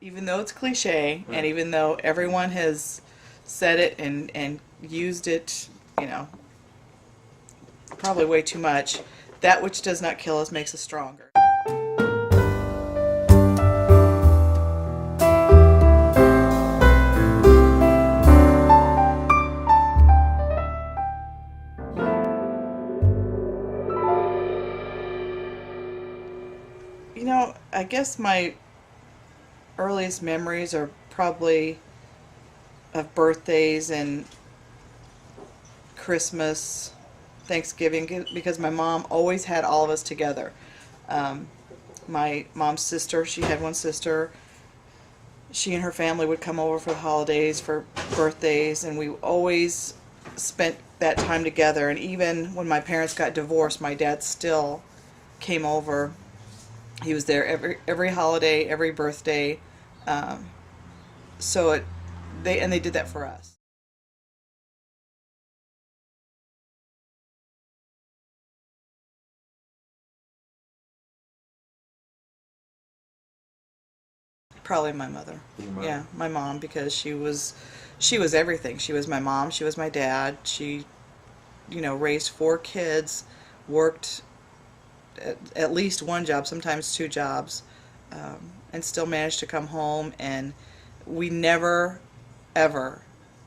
even though it's cliche, and even though everyone has said it and used it, you know, probably way too much, that which does not kill us makes us stronger. You know, I guess my earliest memories are probably of birthdays and Christmas, Thanksgiving, because my mom always had all of us together. Um, my mom's sister, she had one sister, she and her family would come over for the holidays, for birthdays, and we always spent that time together. And even when my parents got divorced, my dad still came over. He was there every holiday, every birthday. Um, so they did that for us. Probably my mother. Your mother. Yeah, my mom, because she was everything. She was my mom, she was my dad. She, you know, raised four kids, worked at least one job, sometimes two jobs, and still managed to come home. And we never, ever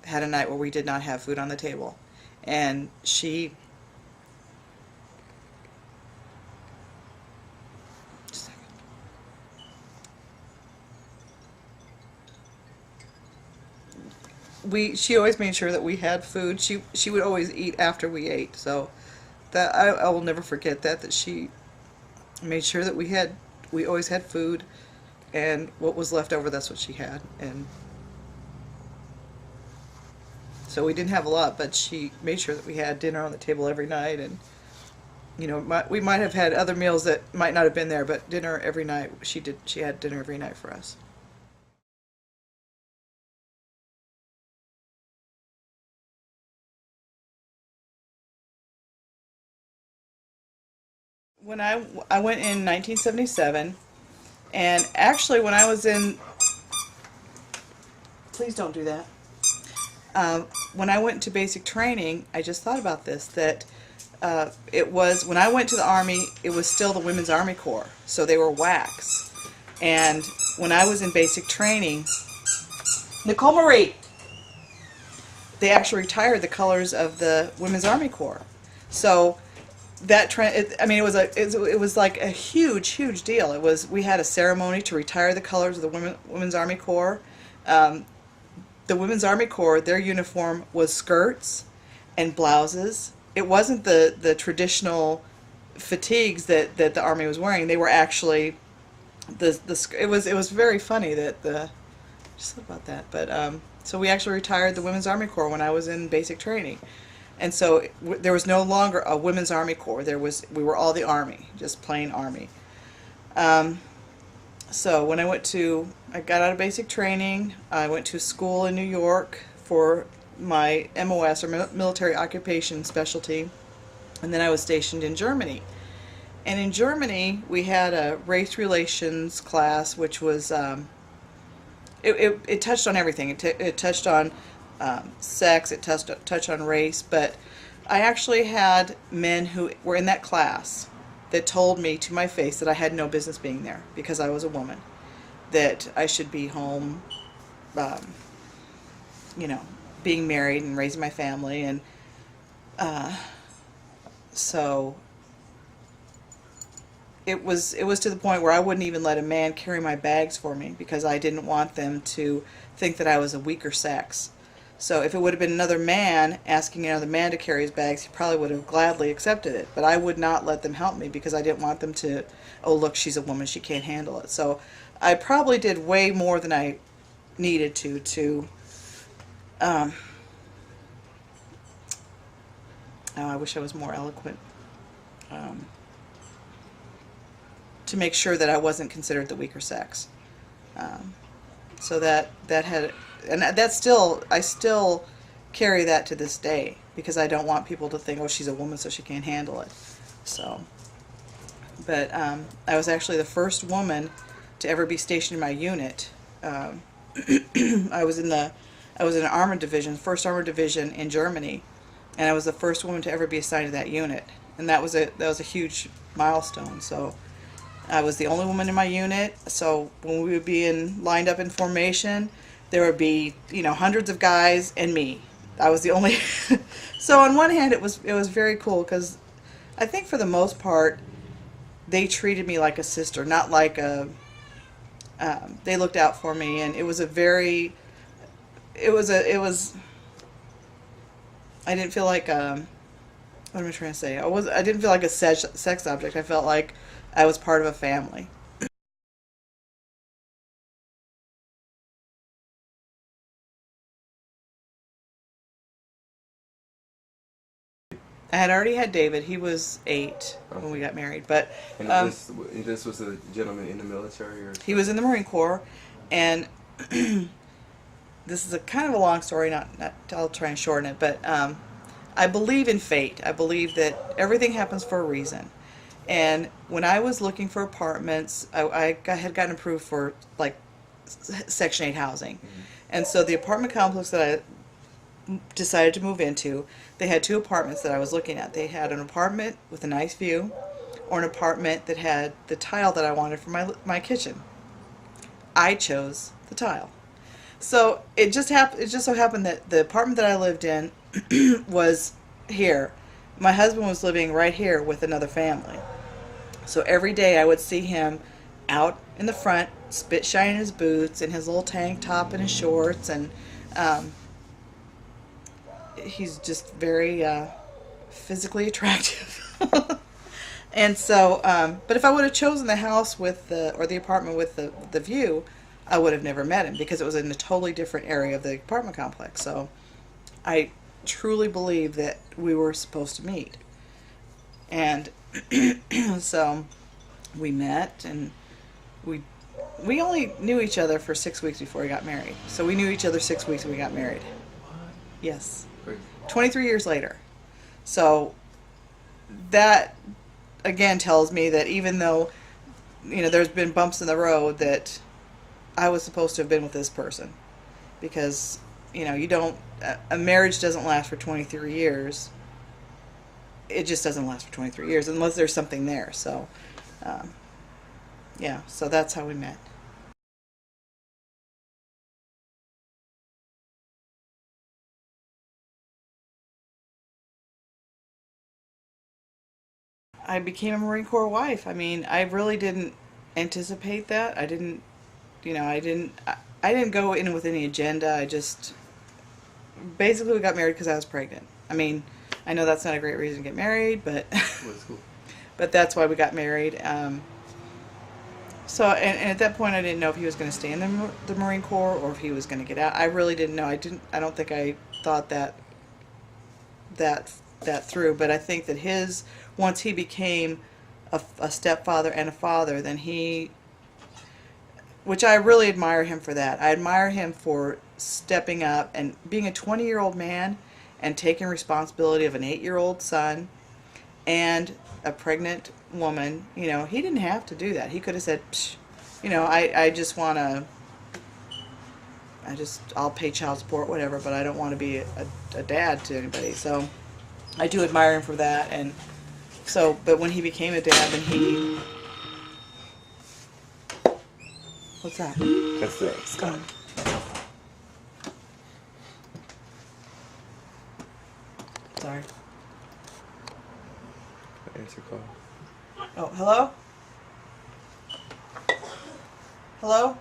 had a night where we did not have food on the table. And she, just a second. She always made sure that we had food. She would always eat after we ate. So that I will never forget that she made sure that we always had food, and what was left over, that's what she had. And so we didn't have a lot, but she made sure that we had dinner on the table every night. And you know, we might have had other meals that might not have been there, but dinner every night. She had dinner every night for us. When I went in 1977, and actually when I was in, please don't do that. When I went to basic training, I just thought about this, that it was, when I went to the Army, it was still the Women's Army Corps, so they were WACs. And when I was in basic training, Nicole Marie, they actually retired the colors of the Women's Army Corps. So that trend, I mean, it was like a huge deal. We had a ceremony to retire the colors of the Women's Army Corps. Um, the Women's Army Corps, their uniform was skirts and blouses. It wasn't the traditional fatigues that the Army was wearing. They were actually it was very funny that just thought about that. But so we actually retired the Women's Army Corps when I was in basic training. And so there was no longer a Women's Army Corps. We were all the Army, just plain Army. So when I got out of basic training, I went to school in New York for my MOS, or military occupation specialty, and then I was stationed in Germany. And in Germany, we had a race relations class, which was, it touched on everything. It touched on sex, it touched on race, but I actually had men who were in that class that told me to my face that I had no business being there because I was a woman, that I should be home, you know, being married and raising my family. And so it was to the point where I wouldn't even let a man carry my bags for me because I didn't want them to think that I was a weaker sex. So if it would have been another man asking another man to carry his bags, he probably would have gladly accepted it. But I would not let them help me because I didn't want them to, oh look, she's a woman, she can't handle it. So I probably did way more than I needed to oh, I wish I was more eloquent, um, to make sure that I wasn't considered the weaker sex. So that had, and I still carry that to this day because I don't want people to think, oh, she's a woman so she can't handle it. So, but I was actually the first woman to ever be stationed in my unit um, I was in the I was in an armored division, first armored division in Germany, and I was the first woman to ever be assigned to that unit, and that was a huge milestone. So I was the only woman in my unit. So when we would be lined up in formation, there would be hundreds of guys and me. I was the only. So on one hand, it was very cool because I think for the most part they treated me like a sister, not like a. They looked out for me, and it was a very. It was. I didn't feel like what am I trying to say? I didn't feel like a sex object. I felt like I was part of a family. I had already had David. He was 8 when we got married, but And this was a gentleman in the military, or he was in the Marine Corps, and this is a kind of a long story. Not I'll try and shorten it, but I believe in fate. I believe that everything happens for a reason. And when I was looking for apartments, I had gotten approved for like Section 8 housing. And so the apartment complex that I decided to move into, they had 2 apartments that I was looking at. They had an apartment with a nice view, or an apartment that had the tile that I wanted for my kitchen. I chose the tile. So it just so happened that the apartment that I lived in was here. My husband was living right here with another family. So every day I would see him out in the front, spit shining his boots and his little tank top and his shorts, and he's just very physically attractive. And so, but if I would have chosen the house or the apartment with the view, I would have never met him because it was in a totally different area of the apartment complex. So I truly believe that we were supposed to meet. And so we met, and we only knew each other for 6 weeks before we got married. So we knew each other 6 weeks and we got married. Yes. 23 years later. So that again tells me that even though there's been bumps in the road, that I was supposed to have been with this person, because you don't a marriage doesn't last for 23 years. It just doesn't last for 23 years unless there's something there. So yeah, so that's how we met. I became a Marine Corps wife. I mean, I really didn't anticipate that. I didn't go in with any agenda. I just basically we got married because I was pregnant. I mean, I know that's not a great reason to get married, but cool. but that's why we got married. So and at that point, I didn't know if he was going to stay in the Marine Corps or if he was going to get out. I really didn't know. I don't think I thought that through. But I think that once he became a stepfather and a father, then which I really admire him for that. I admire him for stepping up and being a 20-year-old man and taking responsibility of an 8-year-old son and a pregnant woman. He didn't have to do that. He could have said, Psh, I just want to, I'll pay child support, whatever, but I don't want to be a dad to anybody. So I do admire him for that. And so, but when he became a dad, then what's that? That's it. It's gone. Sorry. Answer call. Oh, hello? Hello?